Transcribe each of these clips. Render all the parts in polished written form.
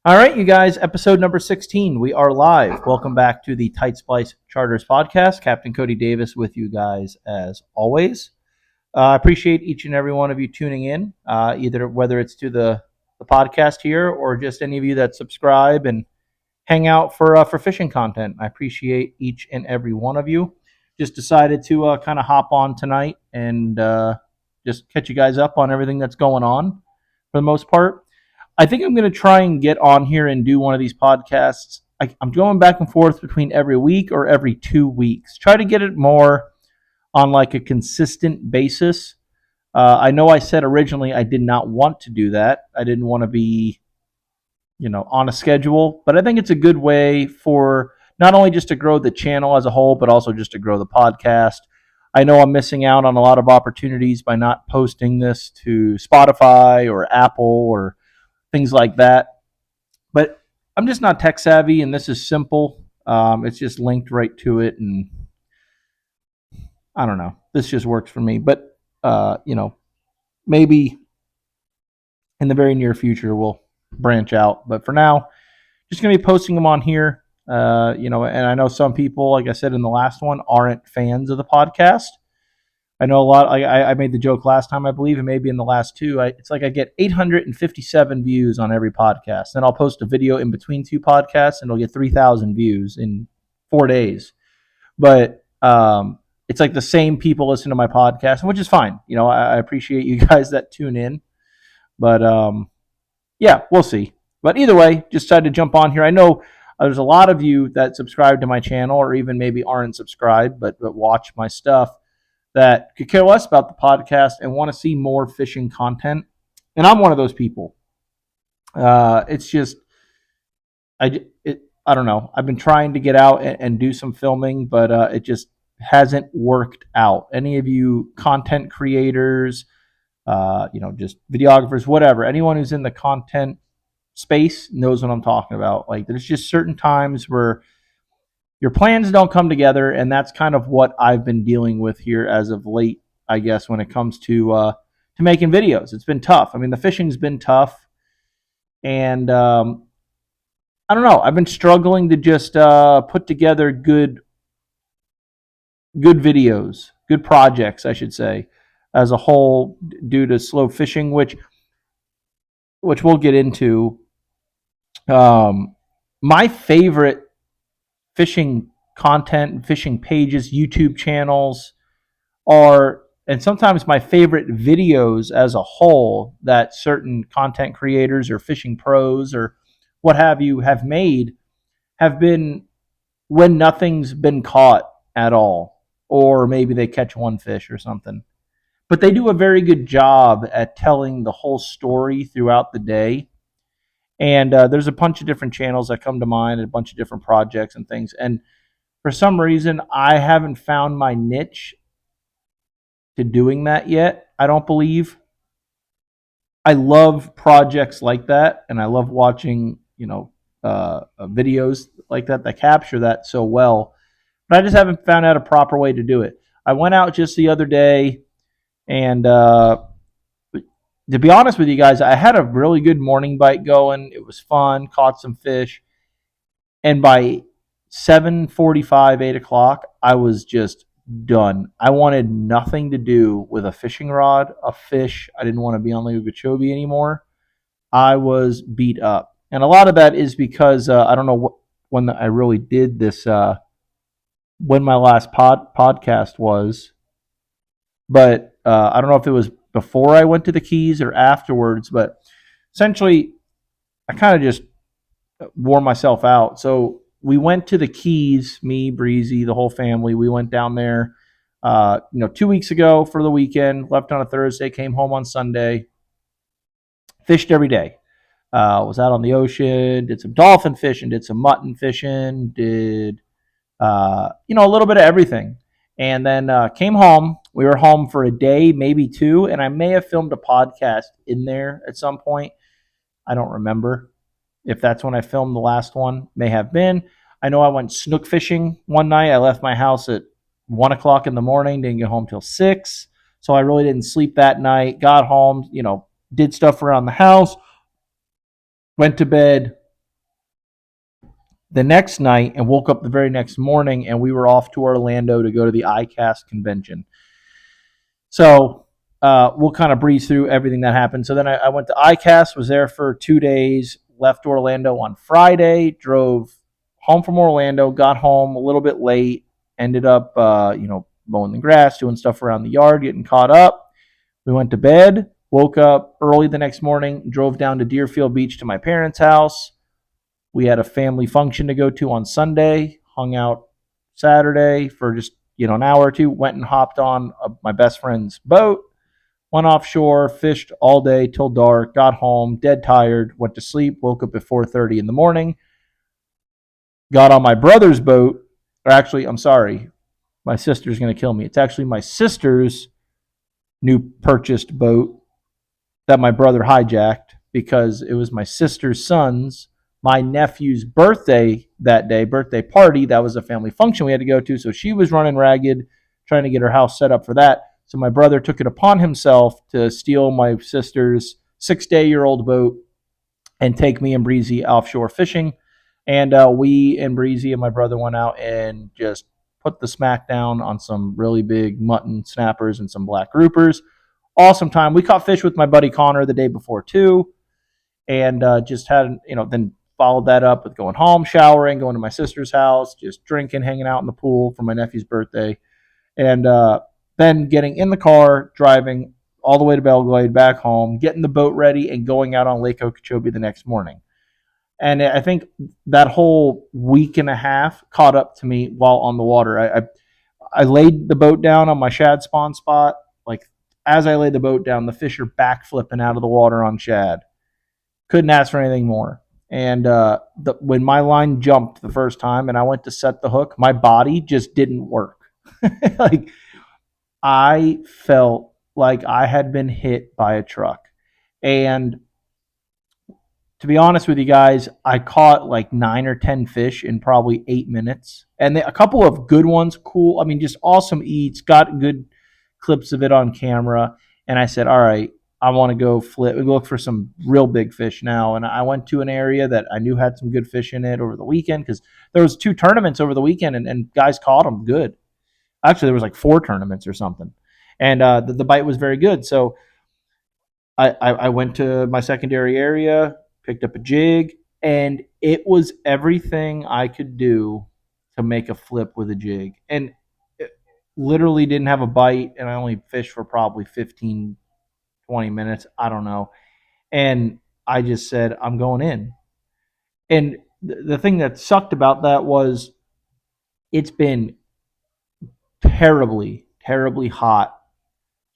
All right, you guys, episode number 16. We are live. Welcome back to the Tight Splice Charters podcast. Captain Cody Davis with you guys as always. I appreciate each and every one of you tuning in, either whether it's to the podcast here or just any of you that subscribe and hang out for fishing content. I appreciate each and every one of you. Just decided to kind of hop on tonight and just catch you guys up on everything that's going on for the most part. I think I'm going to try and get on here and do one of these podcasts. I'm going back and forth between every week or every 2 weeks. Try to get it more on like a consistent basis. I know I said originally I did not want to do that. I didn't want to be, on a schedule. But I think it's a good way for not only just to grow the channel as a whole, but also just to grow the podcast. I know I'm missing out on a lot of opportunities by not posting this to Spotify or Apple or things like that. But I'm just not tech savvy, and this is simple. It's just linked right to it, and I don't know. This just works for me. But, maybe in the very near future we'll branch out. But for now, just going to be posting them on here. And I know some people, like I said in the last one, aren't fans of the podcast. I know a lot. I made the joke last time, I believe, and maybe in the last two. It's like I get 857 views on every podcast. Then I'll post a video in between two podcasts, and it'll get 3,000 views in 4 days. But it's like the same people listen to my podcast, which is fine. I appreciate you guys that tune in. But yeah, we'll see. But either way, just decided to jump on here. I know there's a lot of you that subscribe to my channel, or even maybe aren't subscribed, but watch my stuff, that could care less about the podcast and want to see more fishing content. And I'm one of those people. It's just, I don't know. I've been trying to get out and do some filming, but it just hasn't worked out. Any of you content creators, just videographers, whatever, anyone who's in the content space knows what I'm talking about. Like, there's just certain times where your plans don't come together, and that's kind of what I've been dealing with here as of late, I guess, when it comes to making videos. It's been tough. I mean, the fishing's been tough, and I don't know. I've been struggling to just put together good videos, good projects, I should say, as a whole, due to slow fishing, which we'll get into. My favorite fishing content, fishing pages, YouTube channels are, and sometimes my favorite videos as a whole that certain content creators or fishing pros or what have you have made, have been when nothing's been caught at all, or maybe they catch one fish or something. But they do a very good job at telling the whole story throughout the day. And there's a bunch of different channels that come to mind, and a bunch of different projects and things. And for some reason, I haven't found my niche to doing that yet, I don't believe. I love projects like that, and I love watching, videos like that capture that so well. But I just haven't found out a proper way to do it. I went out just the other day, and to be honest with you guys, I had a really good morning bite going. It was fun, caught some fish. And by 7:45, 8 o'clock, I was just done. I wanted nothing to do with a fishing rod, a fish. I didn't want to be on Lake Okeechobee anymore. I was beat up. And a lot of that is because I don't know when I really did this, when my last podcast was. But I don't know if it was before I went to the Keys or afterwards, but essentially I kind of just wore myself out. So we went to the Keys, me, Breezy, the whole family. We went down there, 2 weeks ago for the weekend, left on a Thursday, came home on Sunday, fished every day. Was out on the ocean, did some dolphin fishing, did some mutton fishing, did, a little bit of everything. And then came home. We were home for a day, maybe two, and I may have filmed a podcast in there at some point. I don't remember if that's when I filmed the last one. May have been. I know I went snook fishing one night. I left my house at 1 o'clock in the morning, didn't get home till 6. So I really didn't sleep that night. Got home, did stuff around the house, went to bed, the next night and woke up the very next morning, and we were off to Orlando to go to the iCast convention. So we'll kind of breeze through everything that happened. So then I went to iCast, was there for 2 days, left Orlando on Friday, drove home from Orlando, got home a little bit late, ended up, mowing the grass, doing stuff around the yard, getting caught up. We went to bed, woke up early the next morning, drove down to Deerfield Beach to my parents' house. We had a family function to go to on Sunday, hung out Saturday for just, an hour or two, went and hopped on my best friend's boat, went offshore, fished all day till dark, got home, dead tired, went to sleep, woke up at 4:30 in the morning, got on my brother's boat, or actually, I'm sorry, my sister's going to kill me. It's actually my sister's new purchased boat that my brother hijacked because it was my sister's son's, my nephew's birthday that day, birthday party. That was a family function we had to go to. So she was running ragged, trying to get her house set up for that. So my brother took it upon himself to steal my sister's 6-day-old boat and take me and Breezy offshore fishing. And we and Breezy and my brother went out and just put the smack down on some really big mutton snappers and some black groupers. Awesome time. We caught fish with my buddy Connor the day before too, and just had, then followed that up with going home, showering, going to my sister's house, just drinking, hanging out in the pool for my nephew's birthday, and then getting in the car, driving all the way to Belglade, back home, getting the boat ready, and going out on Lake Okeechobee the next morning. And I think that whole week and a half caught up to me while on the water. I laid the boat down on my shad spawn spot. Like, as I laid the boat down, the fish are backflipping out of the water on shad. Couldn't ask for anything more. And when my line jumped the first time and I went to set the hook, my body just didn't work. Like, I felt like I had been hit by a truck. And to be honest with you guys, I caught like 9 or 10 fish in probably 8 minutes, and a couple of good ones. Cool. I mean, just awesome eats. Got good clips of it on camera, and I said, "All right, I want to go look for some real big fish now." And I went to an area that I knew had some good fish in it over the weekend because there was 2 tournaments over the weekend, and guys caught them good. Actually, there was like 4 tournaments or something, and the bite was very good. So I went to my secondary area, picked up a jig, and it was everything I could do to make a flip with a jig. And it literally didn't have a bite, and I only fished for probably 15, 20 minutes. I don't know. And I just said, I'm going in. And the thing that sucked about that was it's been terribly, terribly hot,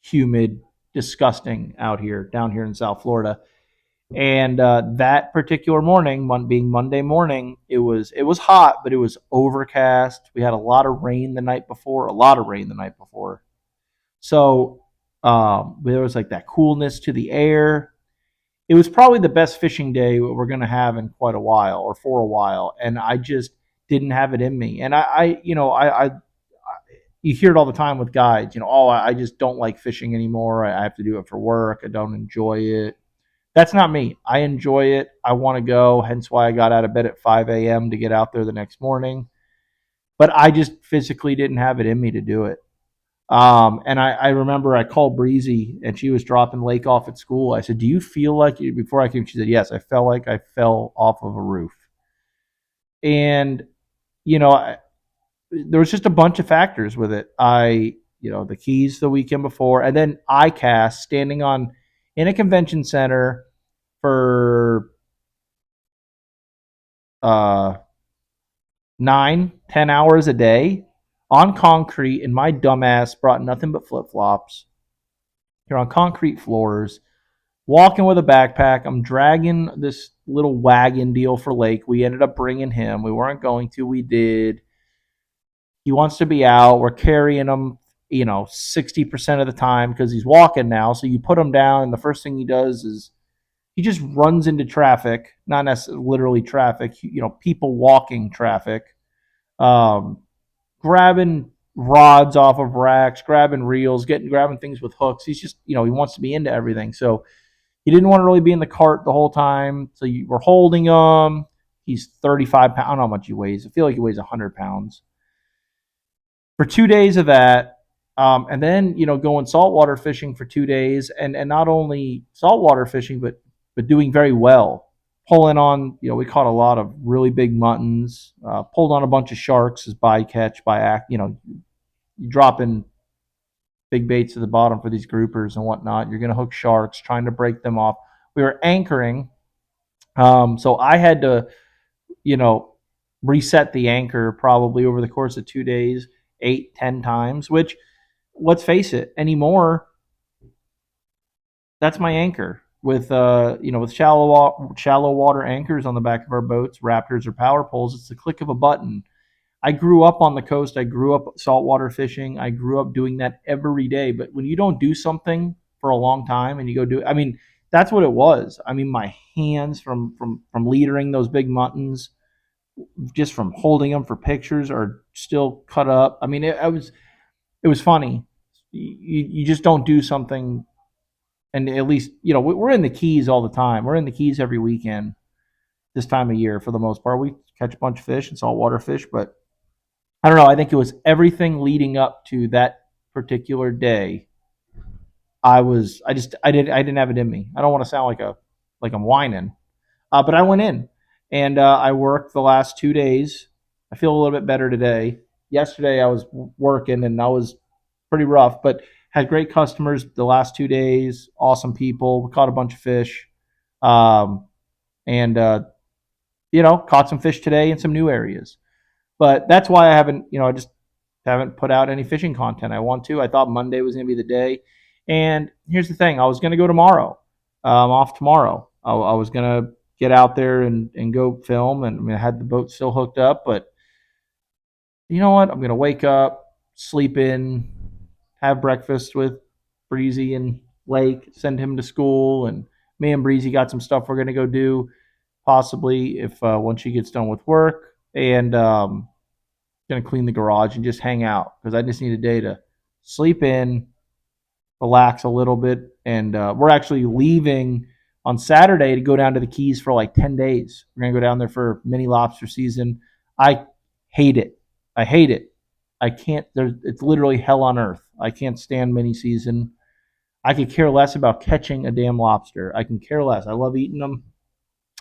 humid, disgusting down here in South Florida. And that particular morning, being Monday morning, it was hot, but it was overcast. We had a lot of rain the night before, So there was like that coolness to the air. It was probably the best fishing day we're going to have in quite a while, or for a while, and I just didn't have it in me. And you hear it all the time with guides. Oh, I just don't like fishing anymore. I have to do it for work. I don't enjoy it. That's not me. I enjoy it. I want to go. Hence why I got out of bed at 5 a.m. to get out there the next morning. But I just physically didn't have it in me to do it. And I remember I called Breezy and she was dropping Lake off at school. I said, "Do you feel like you?" Before I came, she said, "Yes, I felt like I fell off of a roof." And, you know, I, there was just a bunch of factors with it. The keys the weekend before, and then iCast standing in a convention center for 9, 10 hours a day on concrete, and my dumbass brought nothing but flip flops. You're on concrete floors, walking with a backpack. I'm dragging this little wagon deal for Lake. We ended up bringing him. We weren't going to. We did. He wants to be out. We're carrying him, 60% of the time because he's walking now. So you put him down, and the first thing he does is he just runs into traffic, not necessarily literally traffic, people walking traffic, um, grabbing rods off of racks, grabbing reels, grabbing things with hooks. He's just, he wants to be into everything. So he didn't want to really be in the cart the whole time. So we're holding him. He's 35 pounds. I don't know how much he weighs. I feel like he weighs 100 pounds. For 2 days of that, and then going saltwater fishing for 2 days, and not only saltwater fishing, but doing very well. Pulling on, we caught a lot of really big muttons. Pulled on a bunch of sharks as bycatch by act. You drop in big baits at the bottom for these groupers and whatnot. You're going to hook sharks, trying to break them off. We were anchoring, so I had to, you know, reset the anchor probably over the course of 2 days, 8, 10 times. Which, let's face it, anymore, that's my anchor. With shallow water anchors on the back of our boats, Raptors or power poles, it's the click of a button. I grew up on the coast. I grew up saltwater fishing. I grew up doing that every day. But when you don't do something for a long time and you go do it, I mean, that's what it was. I mean, my hands from leadering those big muttons, just from holding them for pictures, are still cut up. I mean, it was funny. You just don't do something, and at least we're in the Keys all the time. We're in the Keys every weekend this time of year for the most part. We catch a bunch of fish and saltwater fish, but I don't know. I think it was everything leading up to that particular day. I didn't have it in me. I don't want to sound like I'm whining, but I went in and I worked the last 2 days. I feel a little bit better today. Yesterday I was working and I was pretty rough, but had great customers the last 2 days. Awesome people. We caught a bunch of fish, um, and caught some fish today in some new areas. But that's why I just haven't put out any fishing content. I want to. I thought Monday was going to be the day. And here's the thing: I was going to go tomorrow. Off tomorrow. I was going to get out there and go film. And I mean, I had the boat still hooked up. But you know what? I'm going to wake up, sleep in, have breakfast with Breezy and Lake, send him to school. And me and Breezy got some stuff we're going to go do, possibly, if once she gets done with work. And going to clean the garage and just hang out because I just need a day to sleep in, relax a little bit. And we're actually leaving on Saturday to go down to the Keys for like 10 days. We're going to go down there for mini lobster season. I hate it. I hate it. I can't, it's literally hell on earth. I can't stand mini season. I could care less about catching a damn lobster. I can care less. I love eating them.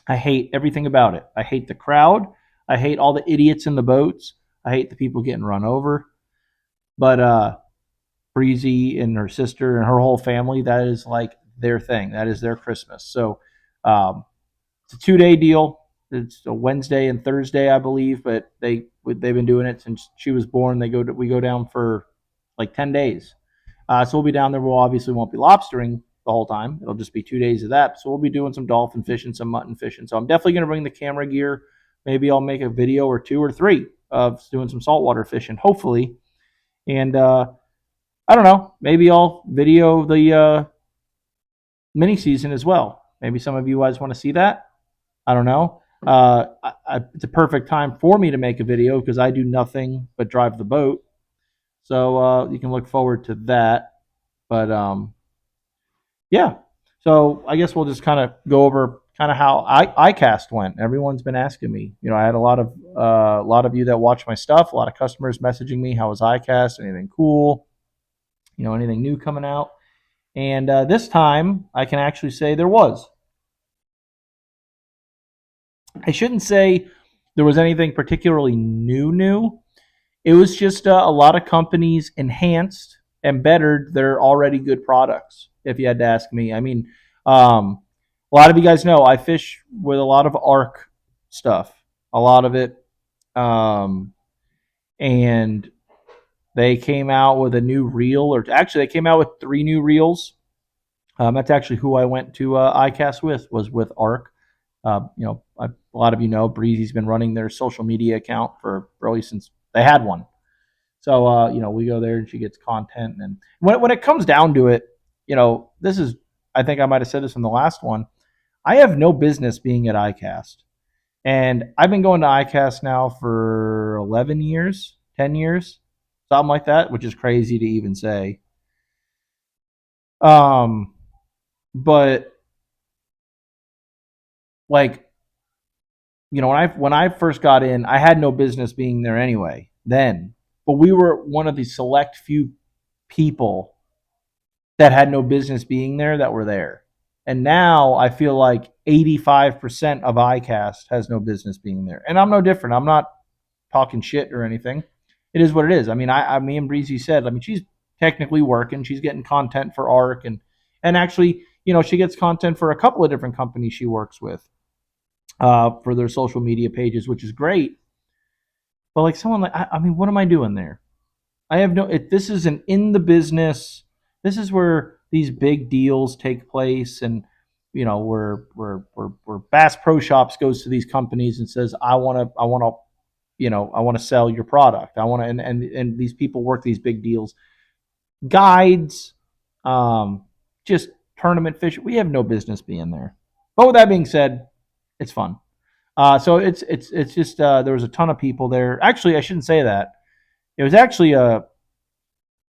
I hate everything about it. I hate the crowd. I hate all the idiots in the boats. I hate the people getting run over. But Breezy and her sister and her whole family, that is like their thing. That is their Christmas. So it's a 2 day deal. It's a Wednesday and Thursday, I believe, but they've been doing it since she was born. We go down for like 10 days. So we'll be down there. We'll obviously won't be lobstering the whole time. It'll just be 2 days of that. So we'll be doing some dolphin fishing, some mutton fishing. So I'm definitely going to bring the camera gear. Maybe I'll make a video or 2 or 3 of doing some saltwater fishing, hopefully. And I don't know. Maybe I'll video the mini season as well. Maybe some of you guys want to see that. I don't know. It's a perfect time for me to make a video because I do nothing but drive the boat. So you can look forward to that. But yeah. So I guess we'll just kind of go over kind of how iCast went. Everyone's been asking me. I had a lot of you that watch my stuff. A lot of customers messaging me. How was iCast? Anything cool? Anything new coming out? And this time, I can actually say there was. I shouldn't say there was anything particularly new. It was just a lot of companies enhanced and bettered their already good products, if you had to ask me. I mean, a lot of you guys know I fish with a lot of ARC stuff, a lot of it. And they came out with a new reel, or actually, they came out with 3 new reels. That's actually who I went to iCast was with ARC. A lot of you know Breezy's been running their social media account for really since they had one. So we go there and she gets content. And when it comes down to it, this is, I think I might have said this in the last one. I have no business being at iCast, and I've been going to iCast now for 11 years, 10 years, something like that, which is crazy to even say. But like when I first got in, I had no business being there anyway then, but we were one of the select few people that had no business being there that were there. And now I feel like 85% of iCast has no business being there. And I'm no different. I'm not talking shit or anything. It is what it is. I mean, me and Breezy said, I mean, she's technically working. She's getting content for ARC and actually, she gets content for a couple of different companies she works with for their social media pages, which is great. But like someone like, I mean, what am I doing there? I have no. This is an in the business. This is where these big deals take place, and where Bass Pro Shops goes to these companies and says, I want to sell your product. I want to, and these people work these big deals, guides, just tournament fish. We have no business being there. But with that being said, it's fun. So it's just there was a ton of people there. Actually, I shouldn't say that. It was actually a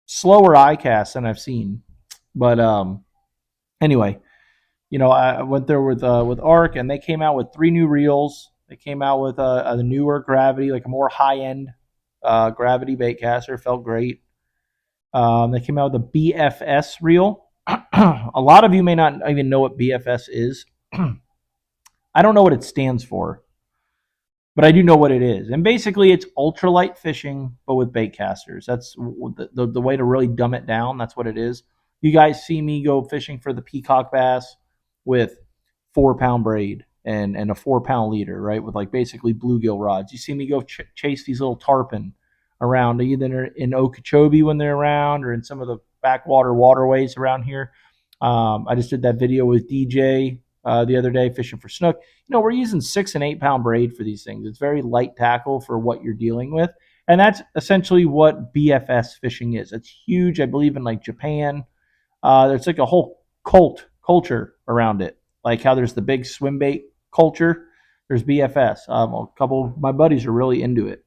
slower iCast than I've seen. But anyway, I went there with ARC, and they came out with 3 new reels. They came out with a newer gravity, like a more high end gravity bait caster. Felt great. They came out with a BFS reel. A lot of you may not even know what BFS is. I don't know what it stands for, but I do know what it is. And basically, it's ultralight fishing, but with bait casters. That's the way to really dumb it down. That's what it is. You guys see me go fishing for the peacock bass with 4-pound braid and a 4-pound leader, right? With like basically bluegill rods. You see me go chase these little tarpon around, either in Okeechobee when they're around or in some of the backwater waterways around here. I just did that video with DJ the other day fishing for snook. We're using 6 and 8-pound braid for these things. It's very light tackle for what you're dealing with. And that's essentially what BFS fishing is. It's huge, I believe, in like Japan. There's like a whole culture around it. Like how there's the big swim bait culture, there's BFS. A couple of my buddies are really into it.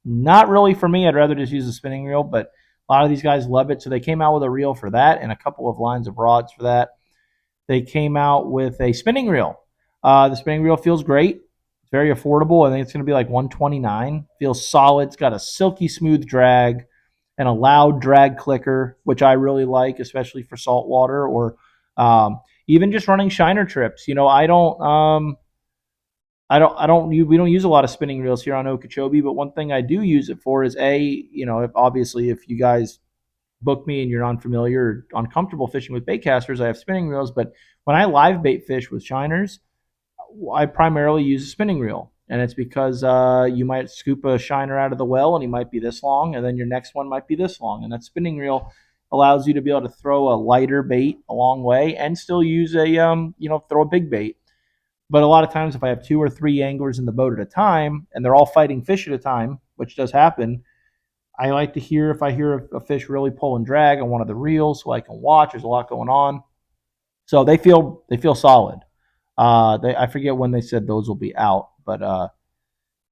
Not really for me. I'd rather just use a spinning reel, but a lot of these guys love it. So they came out with a reel for that and a couple of lines of rods for that. They came out with a spinning reel. The spinning reel feels great. It's very affordable. I think it's going to be like $129. Feels solid. It's got a silky smooth drag and a loud drag clicker, which I really like, especially for saltwater or even just running shiner trips. We don't use a lot of spinning reels here on Okeechobee, but one thing I do use it for is if you guys book me and you're unfamiliar or uncomfortable fishing with bait casters, I have spinning reels. But when I live bait fish with shiners, I primarily use a spinning reel. And it's because you might scoop a shiner out of the well and he might be this long, and then your next one might be this long. And that spinning reel allows you to be able to throw a lighter bait a long way and still use throw a big bait. But a lot of times, if I have 2 or 3 anglers in the boat at a time and they're all fighting fish at a time, which does happen, I like to hear if I hear a fish really pull and drag on one of the reels, so I can watch. There's a lot going on, so they feel solid. I forget when they said those will be out, but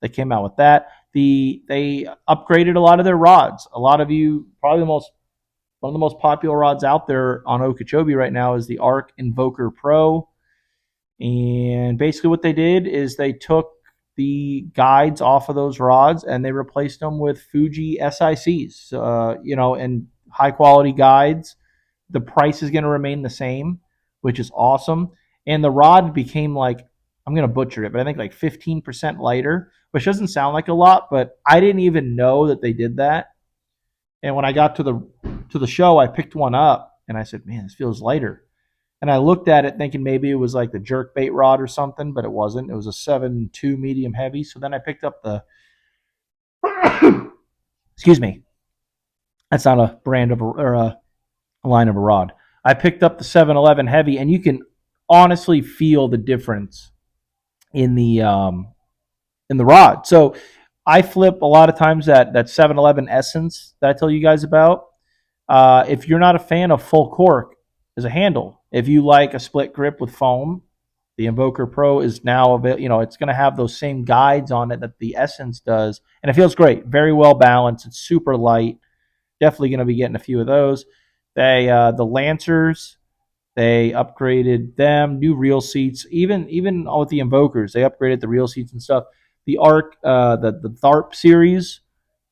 they came out with that. They upgraded a lot of their rods. A lot of you probably one of the most popular rods out there on Okeechobee right now is the ARC Invoker Pro. And basically what they did is they took the guides off of those rods and they replaced them with Fuji SICs, and high quality guides. The price is going to remain the same, which is awesome. And the rod became like, I'm going to butcher it, but I think like 15% lighter, which doesn't sound like a lot, but I didn't even know that they did that. And when I got to the show, I picked one up and I said, man, this feels lighter. And I looked at it thinking maybe it was like the jerk bait rod or something, but it wasn't. It was a 7.2 medium heavy. So then I picked up the excuse me. That's not a brand of a line of a rod. I picked up the 711 heavy, and you can honestly feel the difference in the rod. So I flip a lot of times that 711 Essence that I tell you guys about. If you're not a fan of full cork as a handle, if you like a split grip with foam, the Invoker Pro is now available. It's going to have those same guides on it that the Essence does, and it feels great. Very well balanced. It's super light. Definitely going to be getting a few of those. The Lancers They upgraded them, new reel seats, even with the Invokers, they upgraded the reel seats and stuff. The Arc, the Tharp series,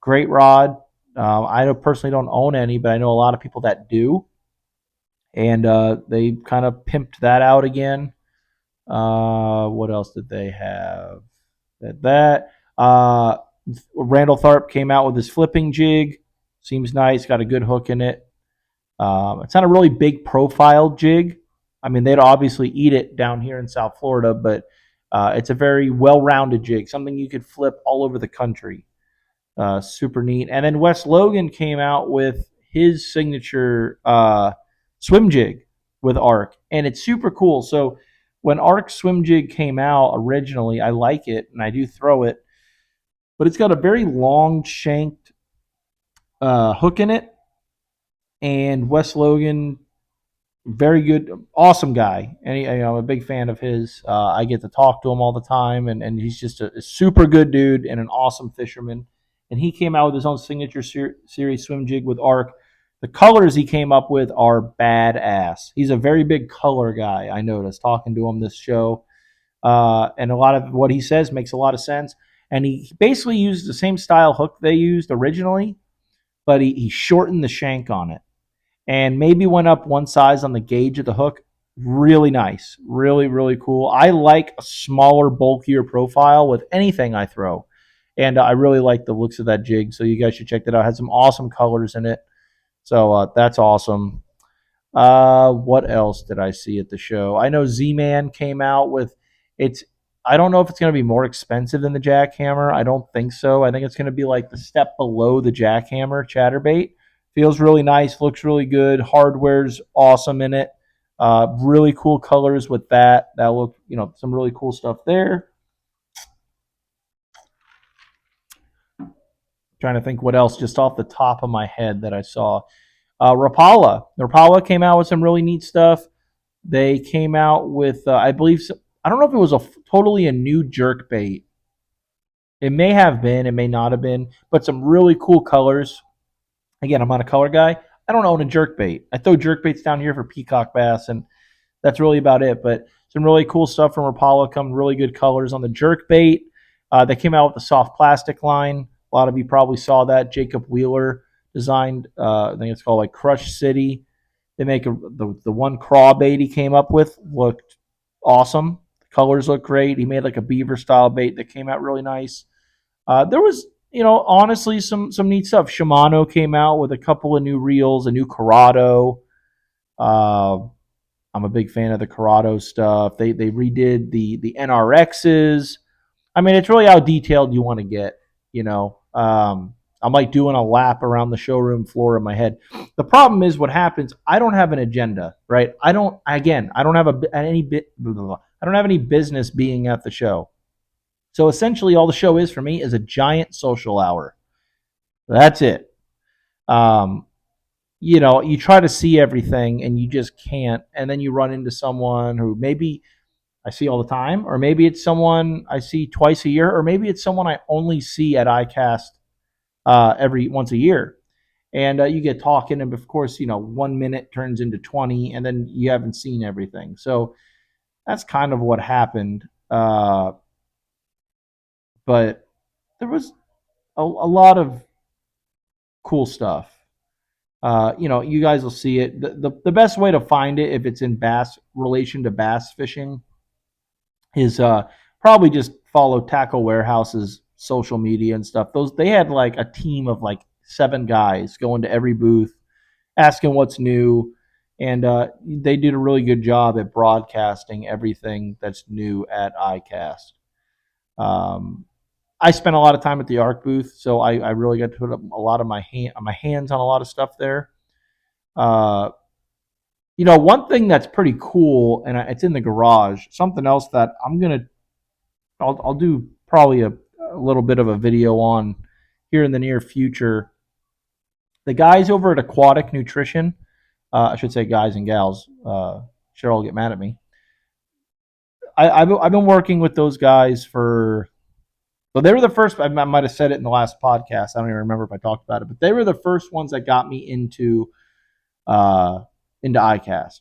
great rod. I personally don't own any, but I know a lot of people that do, and they kind of pimped that out again. What else did they have? That Randall Tharp came out with his flipping jig. Seems nice. Got a good hook in it. It's not a really big profile jig. I mean, they'd obviously eat it down here in South Florida, but it's a very well-rounded jig, something you could flip all over the country. Super neat. And then Wes Logan came out with his signature swim jig with Arc, and it's super cool. So when Arc swim jig came out originally, I like it and I do throw it, but it's got a very long shanked hook in it. And Wes Logan, very good, awesome guy, and I'm a big fan of his. I get to talk to him all the time, and he's just a super good dude and an awesome fisherman. And he came out with his own signature series swim jig with Arc. The colors he came up with are badass. He's a very big color guy. I noticed talking to him this show, and a lot of what he says makes a lot of sense. And he basically used the same style hook they used originally, but he shortened the shank on it and maybe went up one size on the gauge of the hook. Really nice. Really, really cool. I like a smaller, bulkier profile with anything I throw. And I really like the looks of that jig. So you guys should check that out. It has some awesome colors in it. So that's awesome. What else did I see at the show? I know Z-Man came out with it's. I don't know if it's going to be more expensive than the Jackhammer. I don't think so. I think it's going to be like the step below the Jackhammer chatterbait. Feels really nice, looks really good. Hardware's awesome in it. Really cool colors with that. That look, some really cool stuff there. Trying to think what else just off the top of my head that I saw. Rapala came out with some really neat stuff. They came out with, I believe, I don't know if it was totally a new jerk bait. It may have been, it may not have been, but some really cool colors. Again, I'm not a color guy. I don't own a jerk bait. I throw jerk baits down here for peacock bass, and that's really about it. But some really cool stuff from Rapala. Come really good colors on the jerk bait. They came out with the soft plastic line. A lot of you probably saw that. Jacob Wheeler designed. I think it's called like Crush City. They make the one craw bait he came up with looked awesome. The colors look great. He made like a beaver style bait that came out really nice. There was, honestly, some neat stuff. Shimano came out with a couple of new reels, a new Corrado. Uh, I'm a big fan of the Corrado stuff. They redid the NRXs. I mean, it's really how detailed you want to get. I'm like doing a lap around the showroom floor in my head. The problem is what happens. I don't have an agenda, right? I don't have any business being at the show. So essentially, all the show is for me is a giant social hour. That's it. Um, you try to see everything and you just can't. And then you run into someone who maybe I see all the time, or maybe it's someone I see twice a year, or maybe it's someone I only see at iCast every once a year. And you get talking, and of course, 1 minute turns into 20, and then you haven't seen everything. So that's kind of what happened. But there was a lot of cool stuff. You guys will see it. The best way to find it, if it's in bass relation to bass fishing, is probably just follow Tackle Warehouse's social media and stuff. They had like a team of like 7 guys going to every booth, asking what's new, and they did a really good job at broadcasting everything that's new at iCast. I spent a lot of time at the ARC booth, so I really got to put up a lot of my hands on a lot of stuff there. One thing that's pretty cool, and it's in the garage. Something else that I'll do probably a little bit of a video on here in the near future. The guys over at Aquatic Nutrition, I should say guys and gals, sure all get mad at me. I've been working with those guys for. So they were the first. I might have said it in the last podcast. I don't even remember if I talked about it, but they were the first ones that got me into iCast.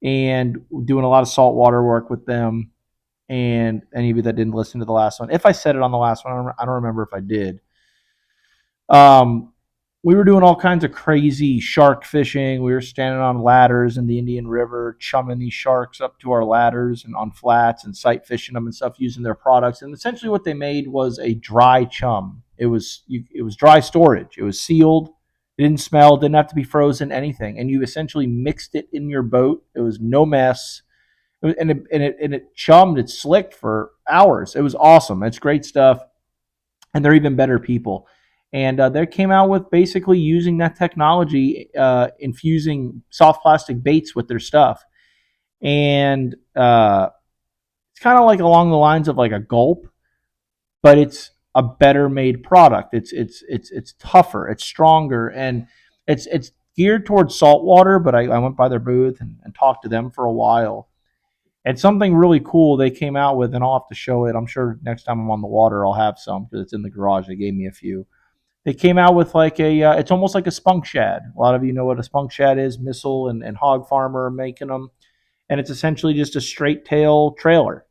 and doing a lot of saltwater work with them. And any of you that didn't listen to the last one, if I said it on the last one, I don't remember if I did. Um, we were doing all kinds of crazy shark fishing. We were standing on ladders in the Indian River, chumming these sharks up to our ladders and on flats and sight fishing them and stuff using their products. And essentially, what they made was a dry chum. It was dry storage. It was sealed. It didn't smell. Didn't have to be frozen. Anything. And you essentially mixed it in your boat. It was no mess. And it chummed. It slicked for hours. It was awesome. It's great stuff, and they're even better people. And they came out with basically using that technology, infusing soft plastic baits with their stuff, and it's kind of like along the lines of like a gulp, but it's a better made product. It's tougher, it's stronger, and it's geared towards saltwater. But I went by their booth and talked to them for a while. And something really cool they came out with, and I'll have to show it. I'm sure next time I'm on the water, I'll have some because it's in the garage. They gave me a few. They came out with like it's almost like a spunk shad. A lot of you know what a spunk shad is. Missile and Hog Farmer are making them. And it's essentially just a straight tail trailer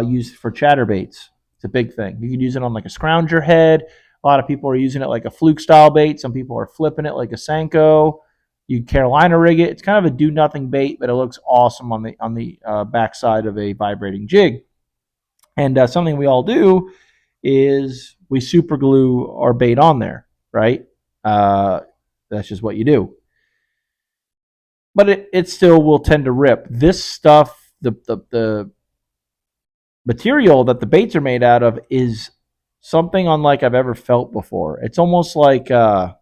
used for chatterbaits. It's a big thing. You can use it on like a scrounger head. A lot of people are using it like a fluke style bait. Some people are flipping it like a Senko. You Carolina rig it. It's kind of a do nothing bait, but it looks awesome on the backside of a vibrating jig. And something we all do is we super glue our bait on there, right? Uh, that's just what you do. But it still will tend to rip. This stuff, the material that the baits are made out of is something unlike I've ever felt before. It's almost like I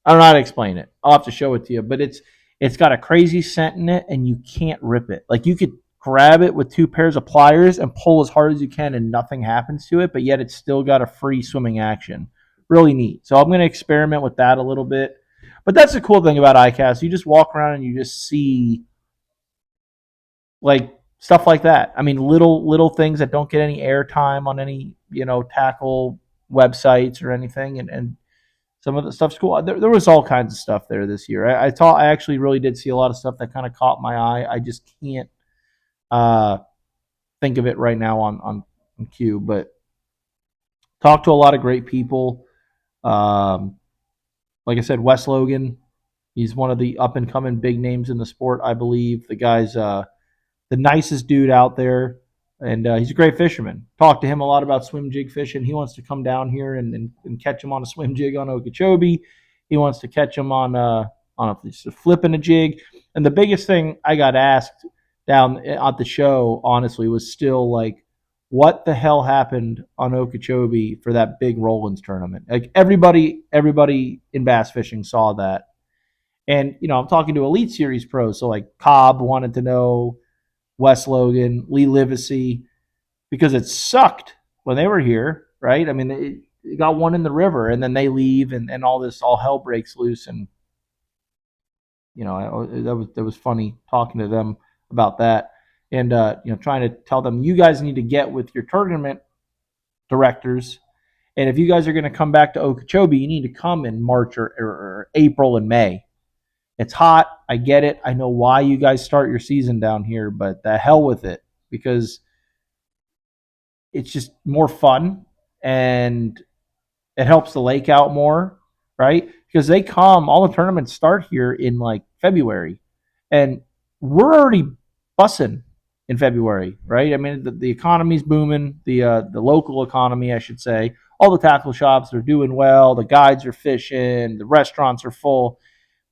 don't know how to explain it. I'll have to show it to you, but it's got a crazy scent in it, and you can't rip it. Like you could grab it with two pairs of pliers and pull as hard as you can, and nothing happens to it, but yet it's still got a free swimming action. Really neat. So I'm going to experiment with that a little bit. But that's the cool thing about iCast. You just walk around and you just see like stuff like that. I mean, little things that don't get any airtime on any tackle websites or anything, and some of the stuff's cool. There was all kinds of stuff there this year. I actually really did see a lot of stuff that kind of caught my eye. I just can't uh, think of it right now on cue, but talked to a lot of great people. Um, like I said, Wes Logan, he's one of the up and coming big names in the sport, I believe. The guy's the nicest dude out there, and he's a great fisherman. Talked to him a lot about swim jig fishing. He wants to come down here and catch him on a swim jig on Okeechobee. He wants to catch him on a flipping a jig. And the biggest thing I got asked down at the show, honestly, was still like, what the hell happened on Okeechobee for that big Rollins tournament? Like everybody in bass fishing saw that. And I'm talking to Elite Series pros, so like Cobb wanted to know, Wes Logan, Lee Livesey, because it sucked when they were here, right? I mean, they got one in the river, and then they leave, and all hell breaks loose, and that was funny talking to them about that, and trying to tell them, you guys need to get with your tournament directors, and if you guys are going to come back to Okeechobee, you need to come in March or April and May. It's hot. I get it. I know why you guys start your season down here, but the hell with it, because it's just more fun, and it helps the lake out more, right? Because all the tournaments start here in like February, and we're already bussing in February, right? I mean, the economy's booming, the local economy, I should say. All the tackle shops are doing well. The guides are fishing. The restaurants are full.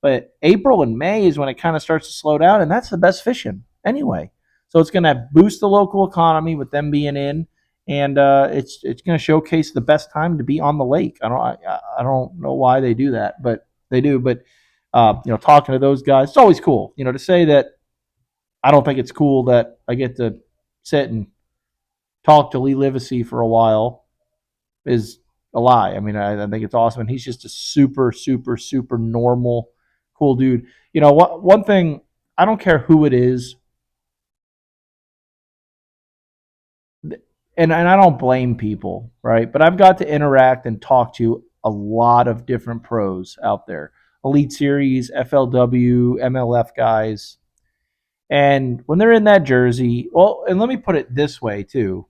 But April and May is when it kind of starts to slow down, and that's the best fishing anyway. So it's going to boost the local economy with them being in, and it's going to showcase the best time to be on the lake. I don't know why they do that, but they do. But talking to those guys, it's always cool. To say that I don't think it's cool that I get to sit and talk to Lee Livesey for a while is a lie. I mean, I think it's awesome, and he's just a super, super, super normal, cool dude. What one thing, I don't care who it is, and I don't blame people, right? But I've got to interact and talk to a lot of different pros out there, Elite Series, FLW, MLF guys, And when they're in that jersey, well, and let me put it this way too.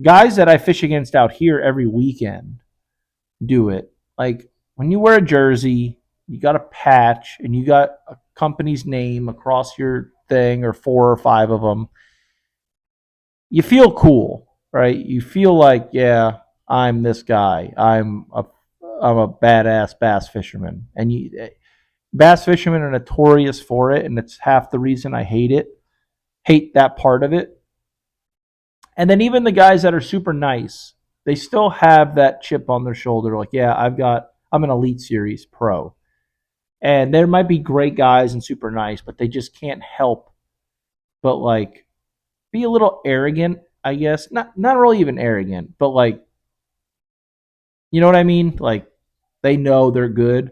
Guys that I fish against out here every weekend do it. Like when you wear a jersey, you got a patch and you got a company's name across your thing or four or five of them. You feel cool, right? You feel like, yeah, I'm this guy. I'm a badass bass fisherman. And bass fishermen are notorious for it, and it's half the reason I hate it. Hate that part of it. And then even the guys that are super nice, they still have that chip on their shoulder. Like, yeah, I'm an Elite Series pro. And there might be great guys and super nice, but they just can't help but like be a little arrogant, I guess. Not really even arrogant, but like, you know what I mean? Like they know they're good.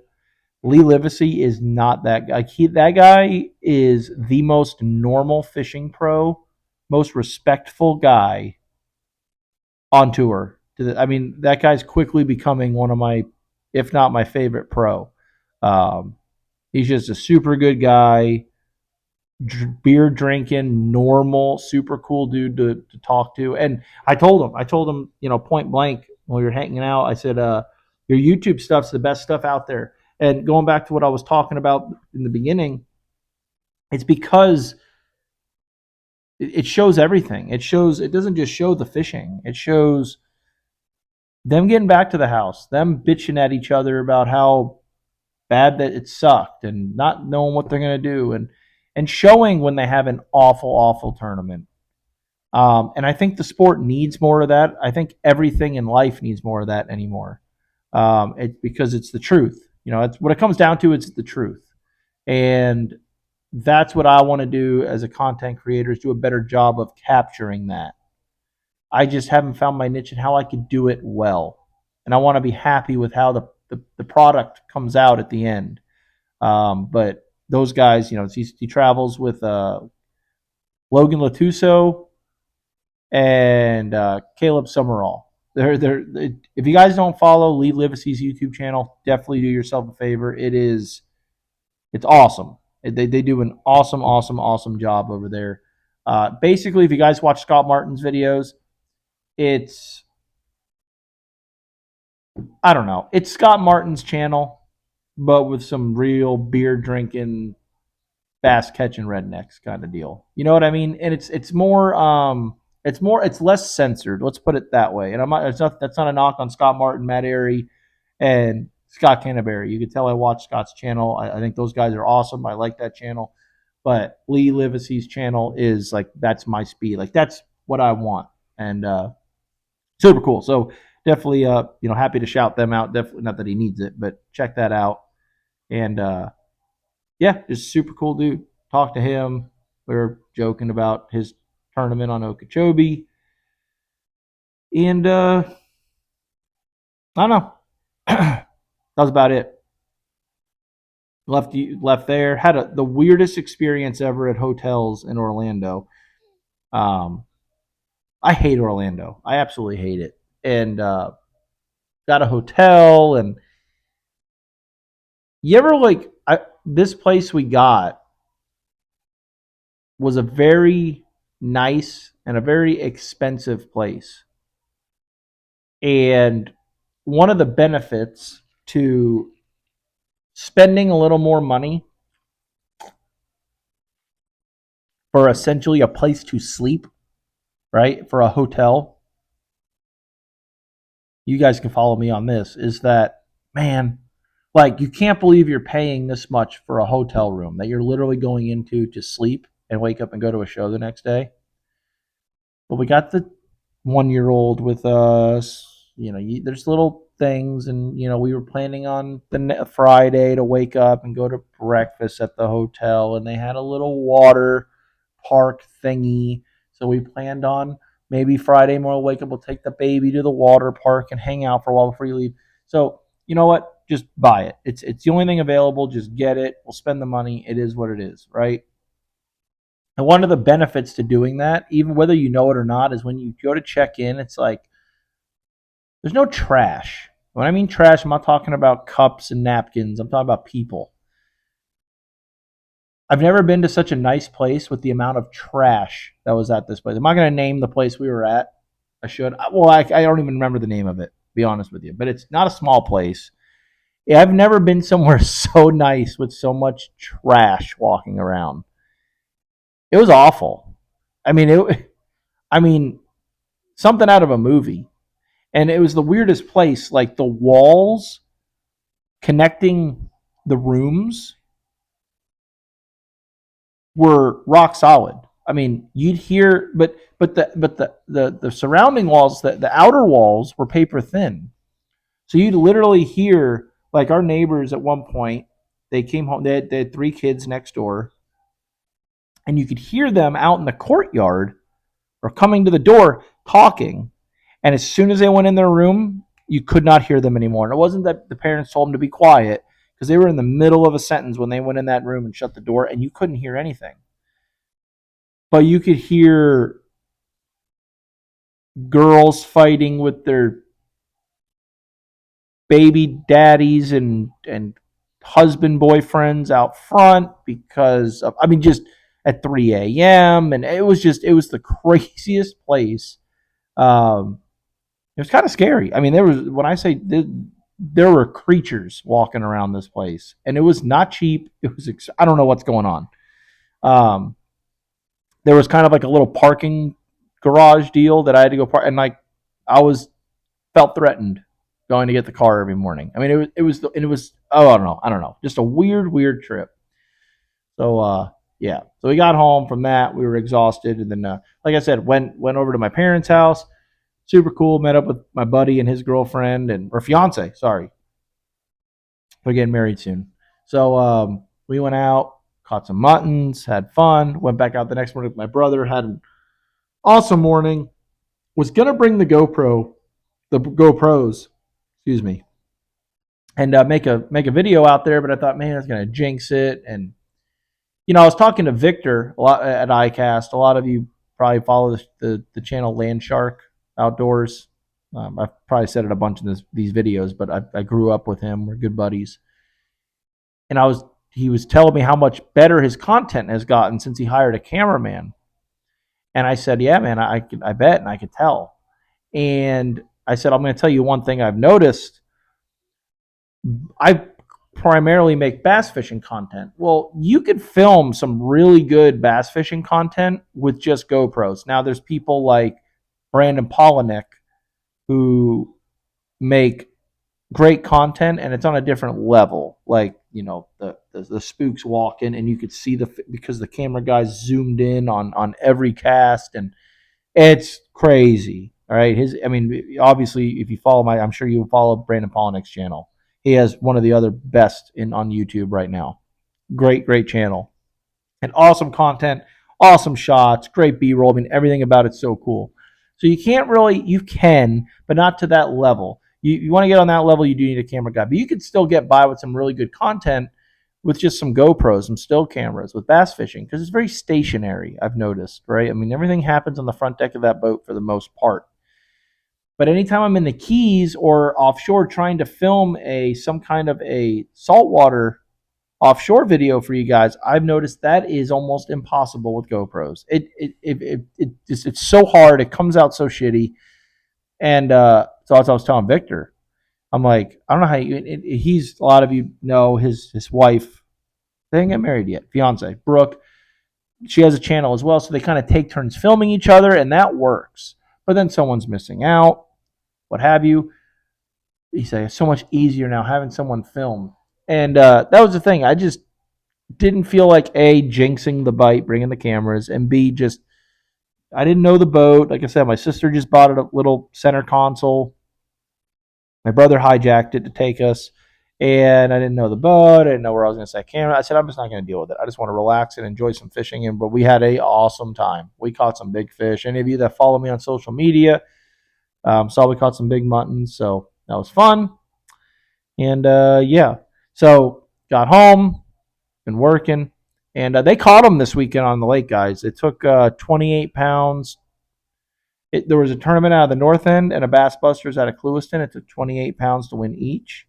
Lee Livesey is not that guy. That guy is the most normal fishing pro, most respectful guy on tour. I mean, that guy's quickly becoming one of my, if not my favorite pro. Um, he's just a super good guy, beer drinking, normal, super cool dude to talk to. And I told him, point blank when we were hanging out, I said, your YouTube stuff's the best stuff out there. And going back to what I was talking about in the beginning, it's because it shows everything. It doesn't just show the fishing. It shows them getting back to the house, them bitching at each other about how bad that it sucked and not knowing what they're going to do and showing when they have an awful tournament. And I think the sport needs more of that. I think everything in life needs more of that anymore. Because it's the truth. It's what it comes down to. It's the truth, and that's what I want to do as a content creator is do a better job of capturing that. I just haven't found my niche and how I could do it well, and I want to be happy with how the product comes out at the end. But those guys, he travels with Logan Latuso and Caleb Summerall. They're if you guys don't follow Lee Livesey's YouTube channel, definitely do yourself a favor. It's awesome. They do an awesome job over there. Basically, if you guys watch Scott Martin's videos, it's I don't know. It's Scott Martin's channel, but with some real beer drinking, bass catching rednecks kind of deal. You know what I mean? And it's less censored. Let's put it that way. And that's not a knock on Scott Martin, Matt Airy, and Scott Canterbury. You can tell I watch Scott's channel. I think those guys are awesome. I like that channel. But Lee Livesey's channel is like that's my speed. Like that's what I want. And super cool. So definitely happy to shout them out. Definitely not that he needs it, but check that out. And yeah, just super cool dude. Talk to him. We were joking about his tournament on Okeechobee. And I don't know. That was about it. Left there. Had the weirdest experience ever at hotels in Orlando. Um, I hate Orlando. I absolutely hate it. And got a hotel, and you ever this place we got was a very nice and a very expensive place. And one of the benefits to spending a little more money for essentially a place to sleep, right? For a hotel, you guys can follow me on this, is that, man, like you can't believe you're paying this much for a hotel room that you're literally going into to sleep and wake up and go to a show the next day. But we got the 1 year old with us. There's little things, and we were planning on the Friday to wake up and go to breakfast at the hotel, and they had a little water park thingy. So we planned on maybe Friday morning we'll wake up, we'll take the baby to the water park and hang out for a while before you leave. So you know what? Just buy it. It's the only thing available. Just get it. We'll spend the money. It is what it is, right? And one of the benefits to doing that, even whether you know it or not, is when you go to check in, it's like there's no trash. When I mean trash, I'm not talking about cups and napkins. I'm talking about people. I've never been to such a nice place with the amount of trash that was at this place. I'm not going to name the place we were at. I should. Well, I don't even remember the name of it, to be honest with you. But it's not a small place. Yeah, I've never been somewhere so nice with so much trash walking around. It was awful. I mean, I mean, something out of a movie. And it was the weirdest place. Like the walls connecting the rooms were rock solid. I mean, you'd hear, but the surrounding walls, the outer walls were paper thin. So you'd literally hear like our neighbors at one point. They came home. They had 3 kids next door, and you could hear them out in the courtyard or coming to the door talking. And as soon as they went in their room, you could not hear them anymore. And it wasn't that the parents told them to be quiet, because they were in the middle of a sentence when they went in that room and shut the door, and you couldn't hear anything. But you could hear girls fighting with their baby daddies and husband boyfriends out front because of, I mean, just at 3 a.m. And it was the craziest place. It was kind of scary. I mean, there was, when I say there were creatures walking around this place, and it was not cheap. It was, I don't know what's going on. Um, there was kind of like a little parking garage deal that I had to go park, and like I was felt threatened going to get the car every morning. I mean, it was oh, I don't know, just a weird trip. So yeah, so we got home from that. We were exhausted, and then like I said, went over to my parents' house. Super cool. Met up with my buddy and his girlfriend and or fiance. Sorry, they're getting married soon. So we went out, caught some muttons, had fun. Went back out the next morning with my brother. Had an awesome morning. Was gonna bring the GoPros, excuse me, and make a video out there, but I thought, man, it's gonna jinx it. And I was talking to Victor a lot at iCast. A lot of you probably follow the channel Land Shark Outdoors. I've probably said it a bunch in these videos, but I grew up with him. We're good buddies, and he was telling me how much better his content has gotten since he hired a cameraman. And I said, yeah, man, I bet, and I could tell. And I said, I'm going to tell you one thing I've noticed. I primarily make bass fishing content. Well, you could film some really good bass fishing content with just GoPros. Now, there's people like Brandon Polinick who make great content, and it's on a different level. Like, the spooks walking, and you could see because the camera guys zoomed in on every cast, and it's crazy. All right, I mean, obviously, if you follow I'm sure you follow Brandon Polinick's channel. He has one of the other best on YouTube right now. Great channel, and awesome content, awesome shots, great B-roll. I mean, everything about it's so cool. So you can, but not to that level. You want to get on that level, you do need a camera guy, but you could still get by with some really good content with just some GoPros, some still cameras with bass fishing, because it's very stationary. I've noticed, right? I mean, everything happens on the front deck of that boat for the most part. But anytime I'm in the Keys or offshore trying to film some kind of a saltwater offshore video for you guys, I've noticed that is almost impossible with GoPros. It's so hard. It comes out so shitty. And so as I was telling Victor, I'm like, I don't know how he's, a lot of you know his wife. They didn't get married yet. Fiance Brooke, she has a channel as well, so they kind of take turns filming each other, and that works. But then someone's missing out, what have you. He said it's so much easier now having someone film, and that was the thing. I just didn't feel like A, jinxing the bite, bringing the cameras, and B, just I didn't know the boat. Like I said, my sister just bought a little center console. My brother hijacked it to take us, and I didn't know the boat. I didn't know where I was going to set camera. I said, I'm just not going to deal with it. I just want to relax and enjoy some fishing. But we had a awesome time. We caught some big fish. Any of you that follow me on social media saw we caught some big muttons, so that was fun. And yeah, so got home, been working, and they caught them this weekend on the lake, guys. It took 28 pounds. There was a tournament out of the North End and a Bass Busters out of Clewiston. It took 28 pounds to win each.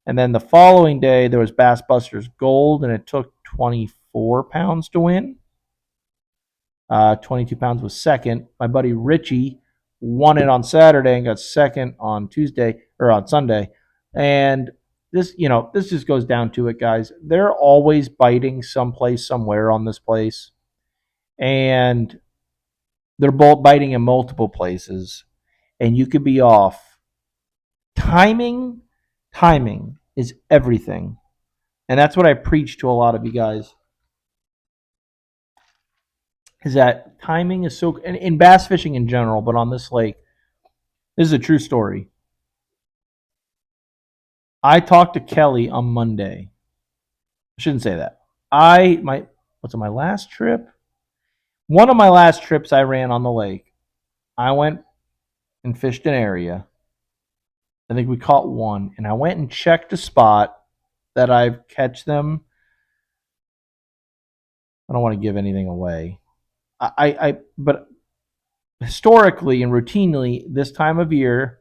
And then the following day, there was Bass Busters Gold, and it took 25 24 pounds to win. 22 pounds was second. My buddy Richie won it on Saturday and got second on Tuesday or on Sunday. And this just goes down to it, guys. They're always biting someplace, somewhere on this place. And they're both biting in multiple places. And you could be off. Timing is everything. And that's what I preach to a lot of you guys. Is that timing is so, in bass fishing in general, but on this lake, this is a true story. I talked to Kelly on Monday. I shouldn't say that. What's on my last trip? One of my last trips I ran on the lake, I went and fished an area. I think we caught one, and I went and checked a spot that I've catch them. I don't want to give anything away. But historically and routinely, this time of year,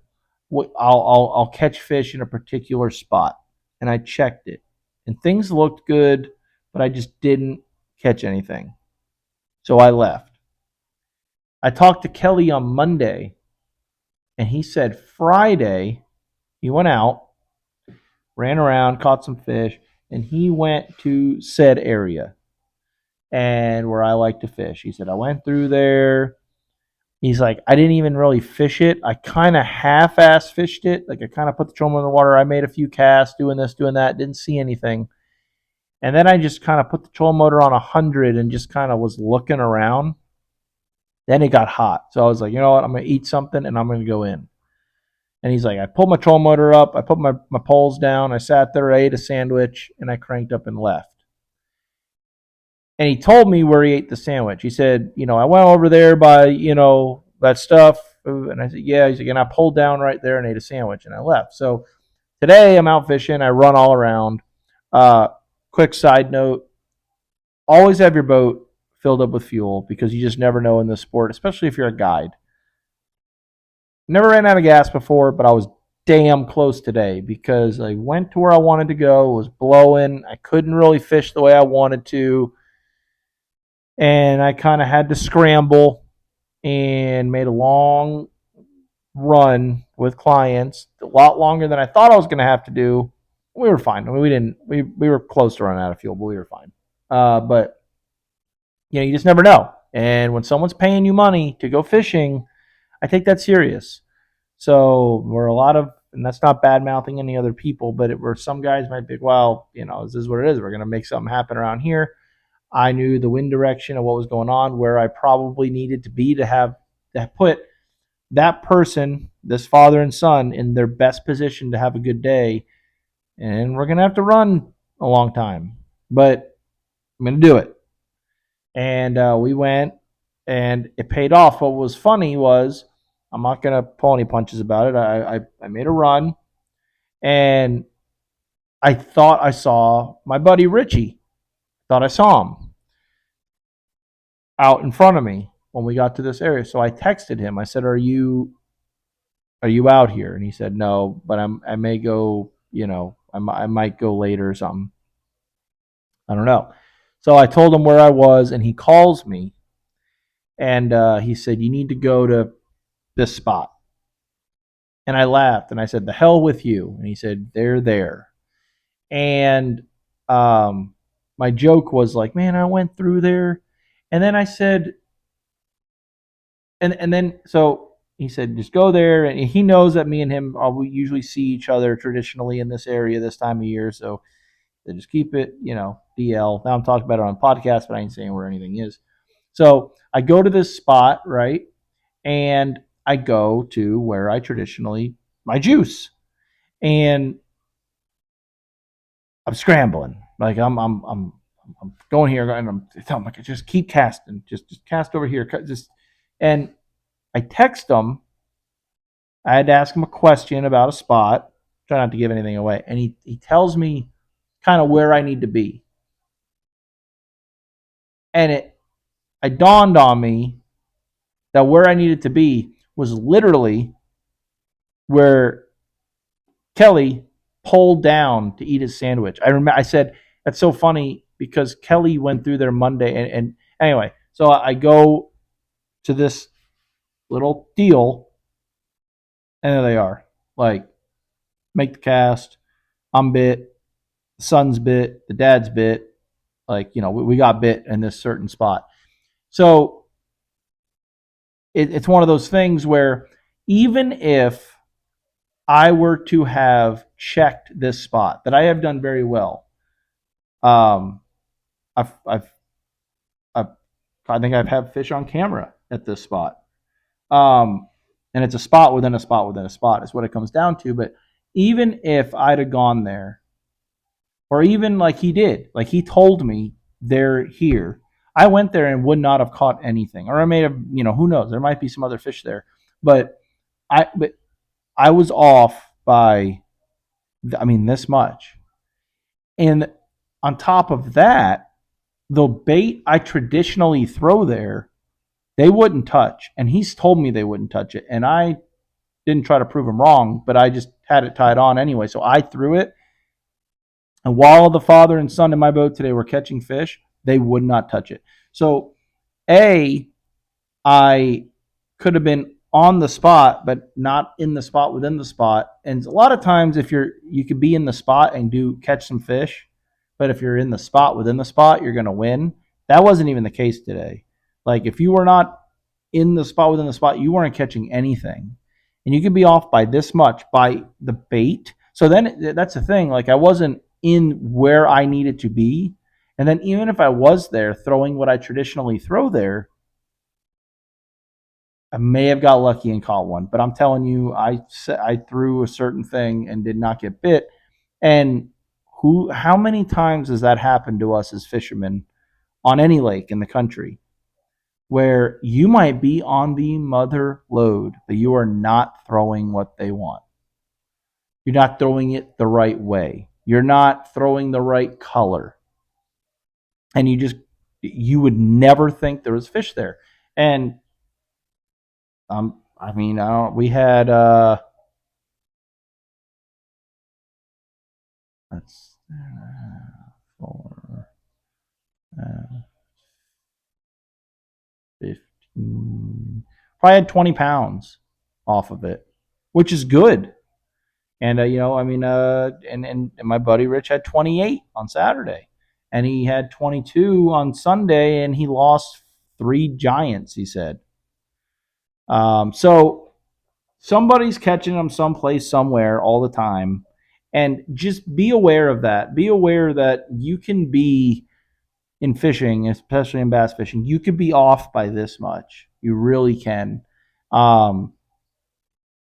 I'll catch fish in a particular spot, and I checked it, and things looked good, but I just didn't catch anything, so I left. I talked to Kelly on Monday, and he said Friday he went out, ran around, caught some fish, and he went to said area and where I like to fish. He said I went through there. He's like, I didn't even really fish it. I kind of half-ass fished it. Like I kind of put the trolling in the water. I made a few casts, doing this, doing that. Didn't see anything. And then I just kind of put the trolling motor on 100 and just kind of was looking around. Then it got hot. So I was like, you know what? I'm going to eat something and I'm going to go in. And he's like, I pulled my trolling motor up. I put my poles down. I sat there, I ate a sandwich, and I cranked up and left. And he told me where he ate the sandwich. He said, I went over there by, that stuff. And I said, yeah. He's like, and I pulled down right there and ate a sandwich, and I left. So today I'm out fishing. I run all around. Quick side note, always have your boat filled up with fuel because you just never know in this sport, especially if you're a guide. Never ran out of gas before, but I was damn close today because I went to where I wanted to go. It was blowing. I couldn't really fish the way I wanted to. And I kind of had to scramble and made a long run with clients, a lot longer than I thought I was going to have to do. We were fine. I mean, we were close to running out of fuel, but we were fine. But you just never know. And when someone's paying you money to go fishing, I take that serious. So we're a lot of, and that's not bad mouthing any other people, but where some guys might be, well, this is what it is. We're going to make something happen around here. I knew the wind direction of what was going on, where I probably needed to be to put that person, this father and son, in their best position to have a good day. And we're going to have to run a long time, but I'm going to do it. And we went, and it paid off. What was funny was, I'm not going to pull any punches about it. I made a run, and I thought I saw my buddy Richie. Thought I saw him out in front of me when we got to this area. So I texted him. I said, "Are you out here?" And he said, "No, but I may go. I might go later or something. I don't know." So I told him where I was, and he calls me, and he said, "You need to go to this spot." And I laughed, and I said, "The hell with you." And he said, "They're there." And my joke was like, "Man, I went through there." And then I said, and then so he said, "Just go there." And he knows that me and him, we usually see each other traditionally in this area this time of year. So they just keep it, DL. Now I'm talking about it on podcast, but I ain't saying where anything is. So I go to this spot, right? And I go to where I traditionally my juice. And I'm scrambling. Like I'm going here and I'm telling him, like, just keep casting. Just cast over here. And I text him. I had to ask him a question about a spot. Try not to give anything away. And he tells me kind of where I need to be. And it dawned on me that where I needed to be was literally where Kelly pulled down to eat his sandwich. I said, that's so funny because Kelly went through there Monday. And anyway, so I go to this little deal, and there they are. Like, make the cast. I'm bit. The son's bit. The dad's bit. Like, we got bit in this certain spot. So it's one of those things where even if I were to have checked this spot, that I have done very well, um, I've, I've, I've I think I've had fish on camera at this spot. Um, and it's a spot within a spot within a spot is what it comes down to. But even if I'd have gone there, or even like he did, like he told me they're here, I went there and would not have caught anything. Or I may have, who knows? There might be some other fish there. But but I was off by, this much. And on top of that, the bait I traditionally throw there, they wouldn't touch. And he's told me they wouldn't touch it. And I didn't try to prove him wrong, but I just had it tied on anyway. So I threw it. And while the father and son in my boat today were catching fish, they would not touch it. So, I could have been on the spot, but not in the spot within the spot. And a lot of times, if you could be in the spot and catch some fish, but if you're in the spot within the spot, you're going to win. That wasn't even the case today. Like, if you were not in the spot within the spot, you weren't catching anything, and you could be off by this much by the bait. So then that's the thing. Like, I wasn't in where I needed to be, and then even if I was there throwing what I traditionally throw there, I may have got lucky and caught one, but I'm telling you, I threw a certain thing and did not get bit. And how many times has that happened to us as fishermen on any lake in the country, where you might be on the mother load, but you are not throwing what they want. You're not throwing it the right way. You're not throwing the right color. And you would never think there was fish there. And we had that's 4, 15. Probably had 20 pounds off of it, which is good. And and my buddy Rich had 28 on Saturday, and he had 22 on Sunday, and he lost 3 giants. He said, so somebody's catching them someplace, somewhere, all the time. And just be aware of that. Be aware that you can be in fishing, especially in bass fishing, you could be off by this much. You really can. And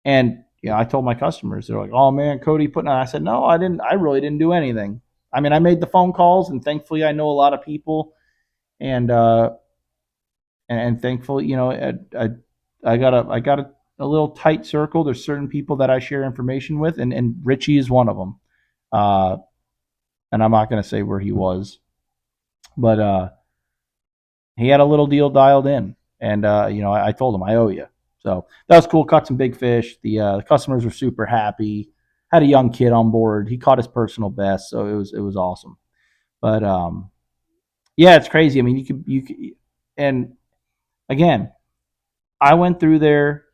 I told my customers, they're like, "Oh man, Cody putting on." I said, "No, I didn't. I really didn't do anything. I mean, I made the phone calls, and thankfully, I know a lot of people, and thankfully, I got a little tight circle. There's certain people that I share information with, and Richie is one of them. And I'm not going to say where he was, but he had a little deal dialed in, and I told him I owe you. So that was cool. Caught some big fish. The customers were super happy. Had a young kid on board. He caught his personal best, so it was awesome. But yeah, it's crazy. I mean, you could, and again, I went through there,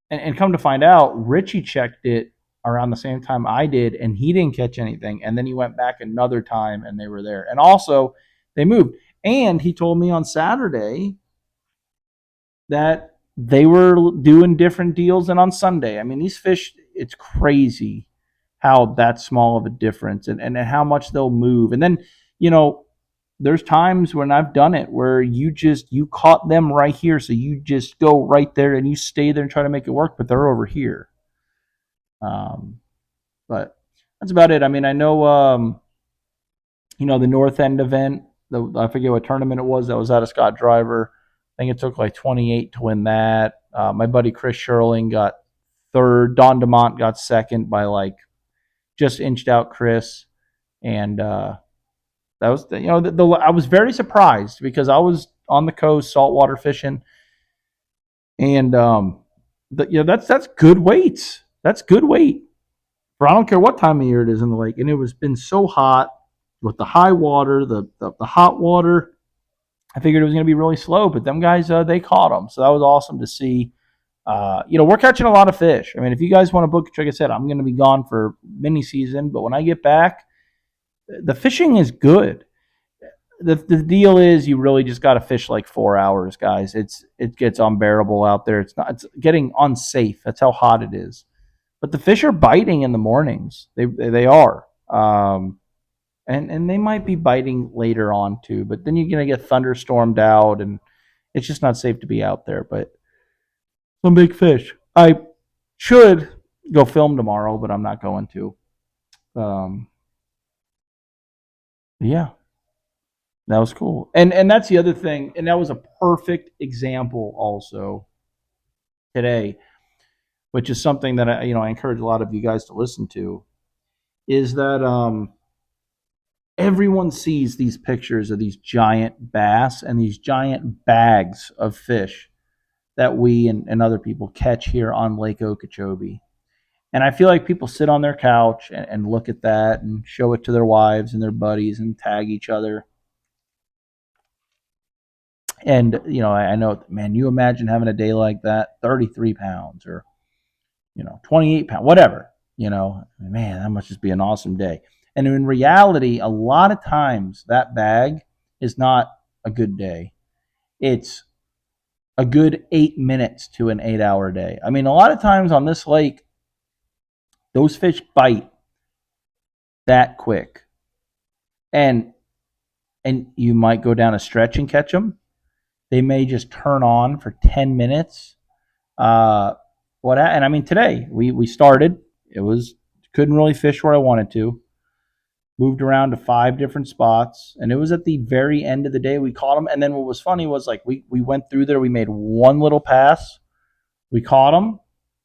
and come to find out, Richie checked it around the same time I did, and he didn't catch anything. And then he went back another time, and they were there. And also, they moved. And he told me on Saturday that they were doing different deals than on Sunday. I mean, these fish, it's crazy how that small of a difference, and how much they'll move. And then, there's times when I've done it where you caught them right here, so you just go right there and you stay there and try to make it work, but they're over here. But that's about it. I mean, I know, the North End event. I forget what tournament it was that was out of Scott Driver. I think it took like 28 to win that. My buddy Chris Sherling got third. Don DeMont got second by just inched out Chris, and that was I was very surprised because I was on the coast saltwater fishing, and that's good weights. That's good weight for I don't care what time of year it is in the lake, and it was been so hot. with the high water, the hot water, I figured it was going to be really slow, but them guys, they caught them. So that was awesome to see. We're catching a lot of fish. I mean, if you guys want to book, like I said, I'm going to be gone for mini season, but when I get back, the fishing is good. The deal is you really just got to fish like 4 hours, guys. It gets unbearable out there. It's getting unsafe. That's how hot it is. But the fish are biting in the mornings. They are. And they might be biting later on too. But then you're gonna get thunderstormed out, and it's just not safe to be out there. But some big fish. I should go film tomorrow, but I'm not going to. Um, yeah, that was cool. And that's the other thing. And that was a perfect example also today, which is something that I encourage a lot of you guys to listen to. Is that everyone sees these pictures of these giant bass and these giant bags of fish that we and other people catch here on Lake Okeechobee. And I feel like people sit on their couch and look at that and show it to their wives and their buddies and tag each other. And, I know, man, you imagine having a day like that, 33 pounds or, 28 pounds, whatever, man, that must just be an awesome day. And in reality, a lot of times that bag is not a good day. It's a good 8 minutes to an 8 hour day. I mean, a lot of times on this lake, those fish bite that quick. And you might go down a stretch and catch them. They may just turn on for 10 minutes. And I mean, today we started. It was couldn't really fish where I wanted to. Moved around to 5 different spots, and it was at the very end of the day we caught them. And then what was funny was like we went through there. We made one little pass. We caught them,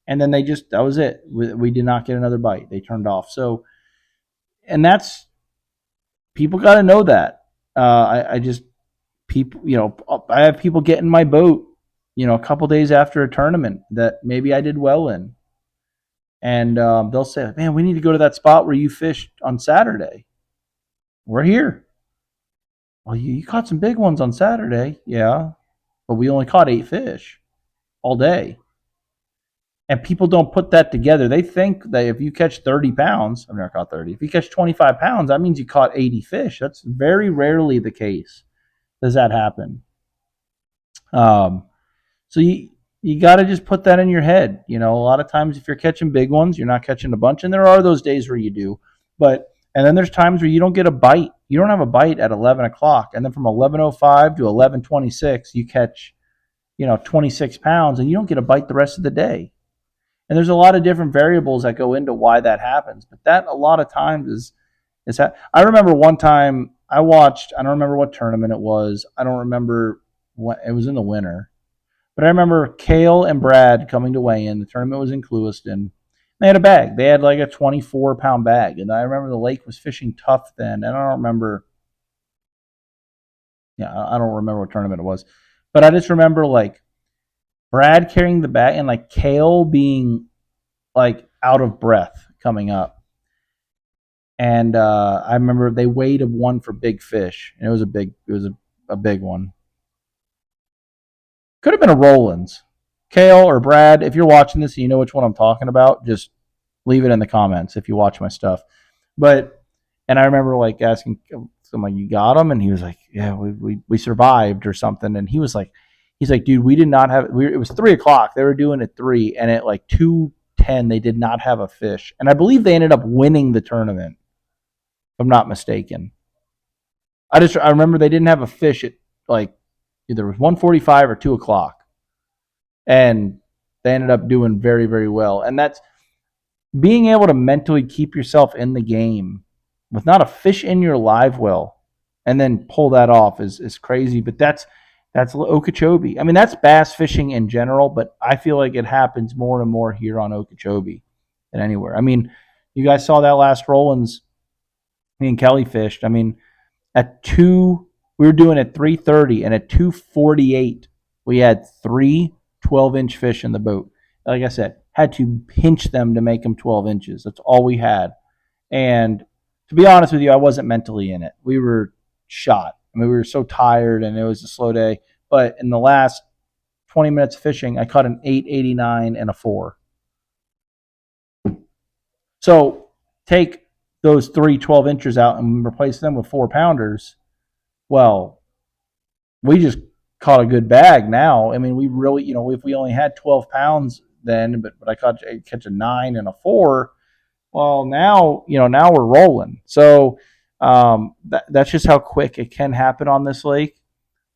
and then that was it. We did not get another bite. They turned off. So, and that's people got to know that. I just people, I have people get in my boat, a couple days after a tournament that maybe I did well in, and they'll say, "Man, we need to go to that spot where you fished on Saturday." We're here. Well, you caught some big ones on Saturday, yeah, but we only caught 8 fish all day. And people don't put that together. They think that if you catch 30 pounds, I've never caught 30. If you catch 25 pounds, that means you caught 80 fish. That's very rarely the case. Does that happen? Um, so you got to just put that in your head. A lot of times if you're catching big ones, you're not catching a bunch, and there are those days where you do. And then there's times where you don't get a bite. You don't have a bite at 11 o'clock, and then from 11:05 to 11:26, you catch 26 pounds, and you don't get a bite the rest of the day. And there's a lot of different variables that go into why that happens. But that a lot of times is that I remember one time I watched, I don't remember what tournament it was. I don't remember what it was in the winter. But I remember Kale and Brad coming to weigh in. The tournament was in Clewiston. They had a bag. They had like a 24-pound bag. And I remember the lake was fishing tough then. And I don't remember what tournament it was. But I just remember like Brad carrying the bag and like Kale being like out of breath coming up. And I remember they weighed one for big fish, and it was a big one. Could have been a Rollins. Kale or Brad, if you're watching this and you know which one I'm talking about, just leave it in the comments if you watch my stuff. And I remember like asking someone, "You got him?" And he was like, "Yeah, we survived or something." And he's like, "Dude, we did not have it was 3 o'clock. They were doing it 3, and at like 2:10, they did not have a fish. And I believe they ended up winning the tournament, if I'm not mistaken. I remember they didn't have a fish at like either it was 1:45 or 2 o'clock, and they ended up doing very, very well. And that's being able to mentally keep yourself in the game with not a fish in your live well, and then pull that off is crazy. But that's Okeechobee. I mean, that's bass fishing in general, but I feel like it happens more and more here on Okeechobee than anywhere. I mean, you guys saw that last Rollins me and Kelly fished. I mean, we were doing at 3:30, and at 2:48, we had 3 12-inch fish in the boat. Like I said, had to pinch them to make them 12 inches. That's all we had. And to be honest with you, I wasn't mentally in it. We were shot. I mean, we were so tired, and it was a slow day. But in the last 20 minutes of fishing, I caught an 889 and a 4. So take those 3 12-inchers out and replace them with 4-pounders. Well, we just caught a good bag now. I mean, we really, if we only had 12 pounds then, but I catch a 9 and a 4. Well, now we're rolling. So that's just how quick it can happen on this lake,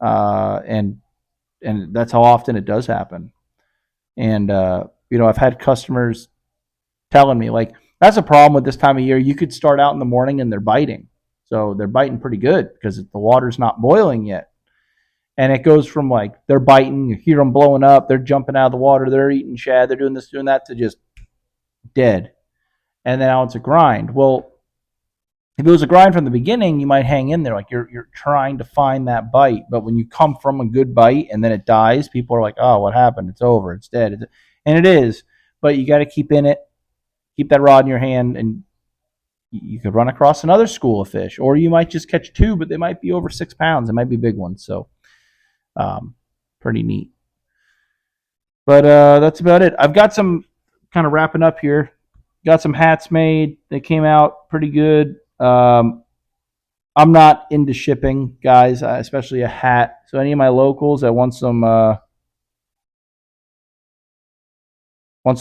and that's how often it does happen. And I've had customers telling me, like, that's a problem with this time of year. You could start out in the morning and they're biting, so they're biting pretty good because the water's not boiling yet. And it goes from, like, they're biting, you hear them blowing up, they're jumping out of the water, they're eating shad, they're doing this, doing that, to just dead. And then now it's a grind. Well, if it was a grind from the beginning, you might hang in there, like you're trying to find that bite. But when you come from a good bite and then it dies, people are like, "Oh, what happened? It's over. It's dead." And it is. But you got to keep in it, keep that rod in your hand, and you could run across another school of fish, or you might just catch 2, but they might be over 6 pounds. They might be big ones. So, pretty neat. But that's about it. I've got some, kind of wrapping up here. Got some hats made. They came out pretty good. I'm not into shipping, guys, especially a hat. So any of my locals that want some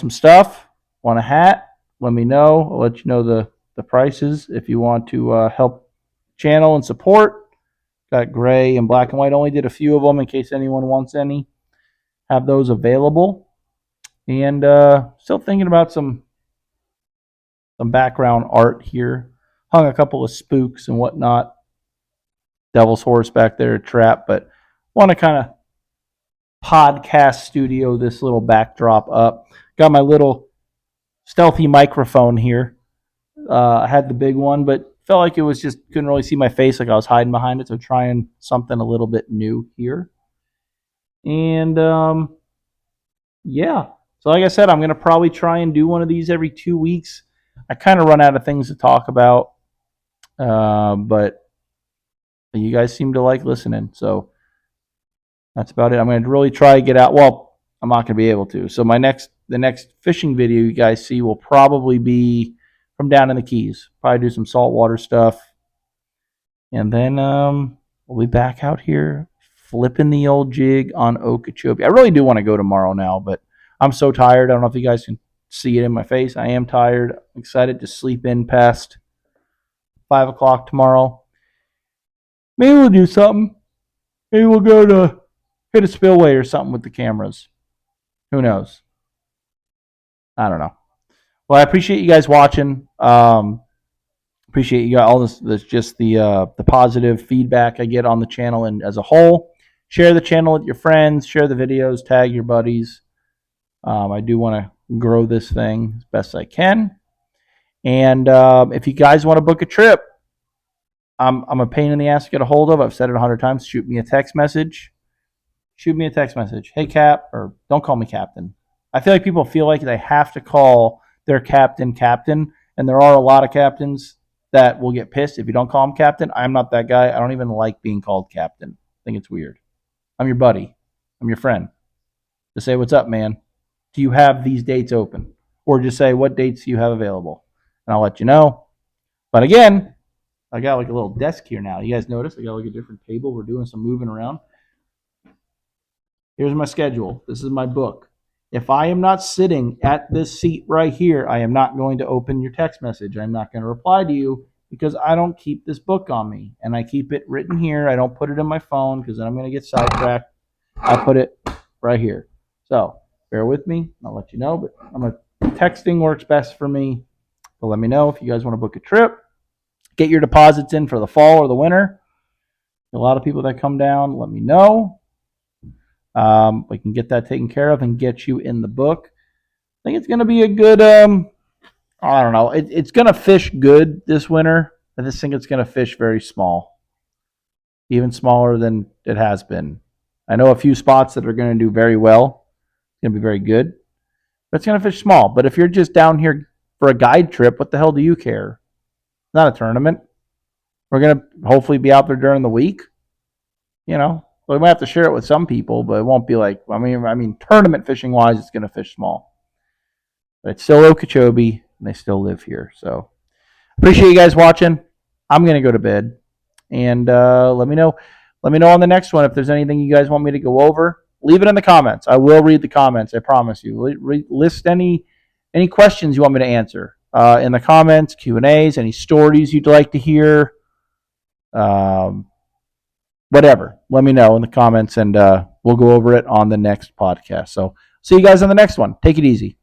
stuff, want a hat, let me know. I'll let you know the prices if you want to help channel and support. Got gray and black and white. Only did a few of them in case anyone wants any. Have those available. And still thinking about some background art here. Hung a couple of spooks and whatnot. Devil's horse back there, a trap, but want to kind of podcast studio this little backdrop up. Got my little stealthy microphone here. I had the big one, but felt like it was just, couldn't really see my face, like I was hiding behind it. So trying something a little bit new here. And yeah. So like I said, I'm going to probably try and do one of these every 2 weeks. I kind of run out of things to talk about, but you guys seem to like listening. So that's about it. I'm going to really try to get out. Well, I'm not going to be able to. So the next fishing video you guys see will probably be from down in the Keys. Probably do some saltwater stuff. And then we'll be back out here flipping the old jig on Okeechobee. I really do want to go tomorrow now, but I'm so tired. I don't know if you guys can see it in my face. I am tired. I'm excited to sleep in past 5 o'clock tomorrow. Maybe we'll do something. Maybe we'll go to hit a spillway or something with the cameras. Who knows? I don't know. Well, I appreciate you guys watching. Appreciate you got all this just the positive feedback I get on the channel and as a whole. Share the channel with your friends. Share the videos. Tag your buddies. I do want to grow this thing as best I can. And if you guys want to book a trip, I'm a pain in the ass to get a hold of. I've said it 100 times. Shoot me a text message. Hey, Cap, or don't call me Captain. I feel like people feel like they have to call their captain, and there are a lot of captains that will get pissed if you don't call him Captain. I'm not that guy. I don't even like being called Captain. I think it's weird. I'm your buddy. I'm your friend. Just say, what's up, man? Do you have these dates open? Or just say, what dates do you have available? And I'll let you know. But again, I got like a little desk here now. You guys notice I got like a different table. We're doing some moving around. Here's my schedule. This is my book. If I am not sitting at this seat right here, I am not going to open your text message. I'm not going to reply to you because I don't keep this book on me. And I keep it written here. I don't put it in my phone because then I'm going to get sidetracked. I put it right here. So bear with me. I'll let you know. But texting works best for me. So let me know if you guys want to book a trip. Get your deposits in for the fall or the winter. A lot of people that come down, let me know. We can get that taken care of and get you in the book. I think it's going to be a good, I don't know. It's going to fish good this winter. I just think it's going to fish very small, even smaller than it has been. I know a few spots that are going to do very well. It's going to be very good, but it's going to fish small. But if you're just down here for a guide trip, what the hell do you care? Not a tournament. We're gonna hopefully be out there during the week. We might have to share it with some people, but it won't be like. I mean, tournament fishing wise, it's gonna fish small, but it's still Okeechobee, and they still live here. So appreciate you guys watching. I'm gonna go to bed, and let me know. Let me know on the next one if there's anything you guys want me to go over. Leave it in the comments. I will read the comments. I promise you. List any questions you want me to answer in the comments, Q&As, any stories you'd like to hear, um, whatever. Let me know in the comments, and we'll go over it on the next podcast. So see you guys on the next one. Take it easy.